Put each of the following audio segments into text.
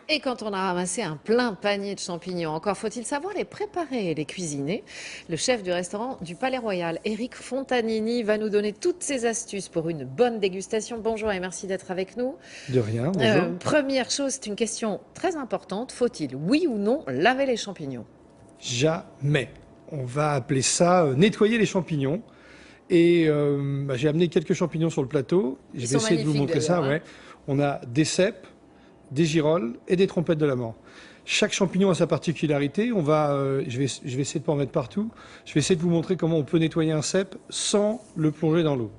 Et quand on a ramassé un plein panier de champignons, encore faut-il savoir les préparer et les cuisiner. Le chef du restaurant du Palais Royal, Éric Fontanini, va nous donner toutes ses astuces pour une bonne dégustation. Bonjour et merci d'être avec nous. De rien, bonjour. Première chose, c'est une question très importante. Faut-il, oui ou non, laver les champignons? Jamais. On va appeler ça nettoyer les champignons. Et j'ai amené quelques champignons sur le plateau. Je Ils vais sont essayer de vous magnifiques montrer ça. d'ailleurs, hein. Ouais. On a des cèpes, des girolles et des trompettes de l'amande. Chaque champignon a sa particularité. Je vais essayer de pas en mettre partout. Je vais essayer de vous montrer comment on peut nettoyer un cèpe sans le plonger dans l'eau.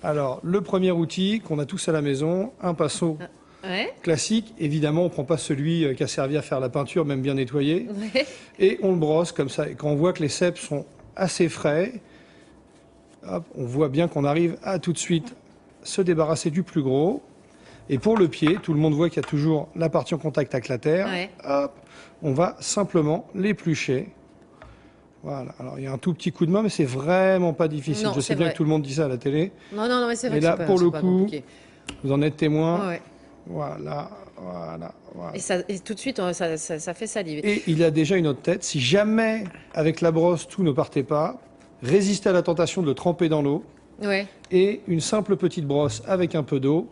Alors, le premier outil qu'on a tous à la maison, un pinceau Ouais. classique. Évidemment, on ne prend pas celui qui a servi à faire la peinture, même bien nettoyé. Ouais. Et on le brosse comme ça. Et quand on voit que les cèpes sont assez frais, hop, on voit bien qu'on arrive à tout de suite se débarrasser du plus gros. Et pour le pied, tout le monde voit qu'il y a toujours la partie en contact avec la terre. Ouais. Hop, on va simplement l'éplucher. Voilà. Alors, il y a un tout petit coup de main, mais c'est vraiment pas difficile. Non, Je c'est sais bien vrai. que tout le monde dit ça à la télé. Non, non, non, mais c'est vrai Mais que là, pour le c'est pas coup, compliqué. vous en êtes témoin. Ouais. Voilà, voilà, voilà. Et tout de suite, ça fait saliver. Et il a déjà une autre tête. Si jamais, avec la brosse, tout ne partait pas, résistez à la tentation de le tremper dans l'eau. Ouais. Et une simple petite brosse avec un peu d'eau.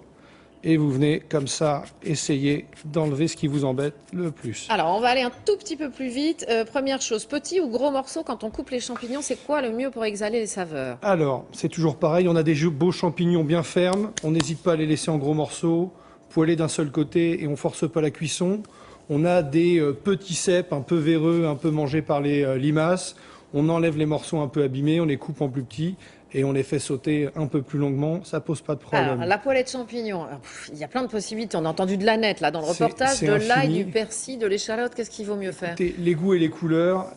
Et vous venez, comme ça, essayer d'enlever ce qui vous embête le plus. Alors, on va aller un tout petit peu plus vite. Première chose, petit ou gros morceau, quand on coupe les champignons, c'est quoi le mieux pour exhaler les saveurs? Alors, c'est toujours pareil. On a des beaux champignons bien fermes. On n'hésite pas à les laisser en gros morceaux, poêlés d'un seul côté, et on force pas la cuisson. On a des petits cèpes un peu véreux, un peu mangés par les limaces. On enlève les morceaux un peu abîmés, on les coupe en plus petits et on les fait sauter un peu plus longuement. Ça pose pas de Alors, problème. la poêlée de champignons, alors, il y a plein de possibilités. On a entendu de la nette, là, dans le reportage, C'est de l'ail, infini. du persil, de l'échalote. Qu'est-ce qu'il vaut mieux faire? Écoutez, les goûts et les couleurs,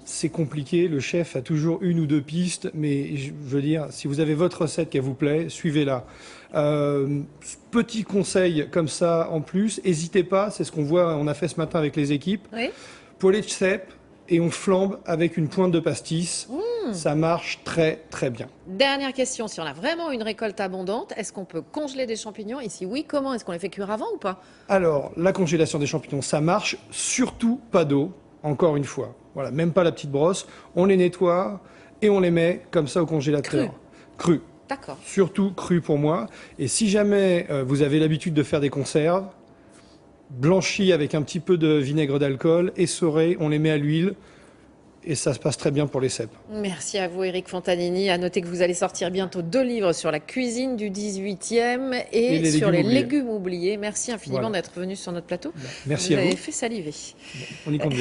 c'est compliqué. Le chef a toujours une ou deux pistes, mais je veux dire, si vous avez votre recette qui vous plaît, suivez-la. Petit conseil comme ça en plus, n'hésitez pas, c'est ce qu'on voit, on a fait ce matin avec les équipes. Oui. Poêlée de cèpe et on flambe avec une pointe de pastis. Ça marche très très bien. Dernière question, si on a vraiment une récolte abondante, est-ce qu'on peut congeler des champignons? Et si oui, comment? Est-ce qu'on les fait cuire avant ou pas? Alors, la congélation des champignons, ça marche, surtout pas d'eau, encore une fois. Voilà, même pas la petite brosse. On les nettoie et on les met comme ça au congélateur. Cru. D'accord. Surtout cru pour moi. Et si jamais vous avez l'habitude de faire des conserves, blanchis avec un petit peu de vinaigre d'alcool, essorés, on les met à l'huile et ça se passe très bien pour les cèpes. Merci à vous, Éric Fontanini. À noter que vous allez sortir bientôt 2 livres sur la cuisine du 18e et les sur légumes les oubliés. légumes oubliés. Merci infiniment Voilà. d'être venu sur notre plateau. Merci Vous à avez vous. fait saliver. On y compte bien.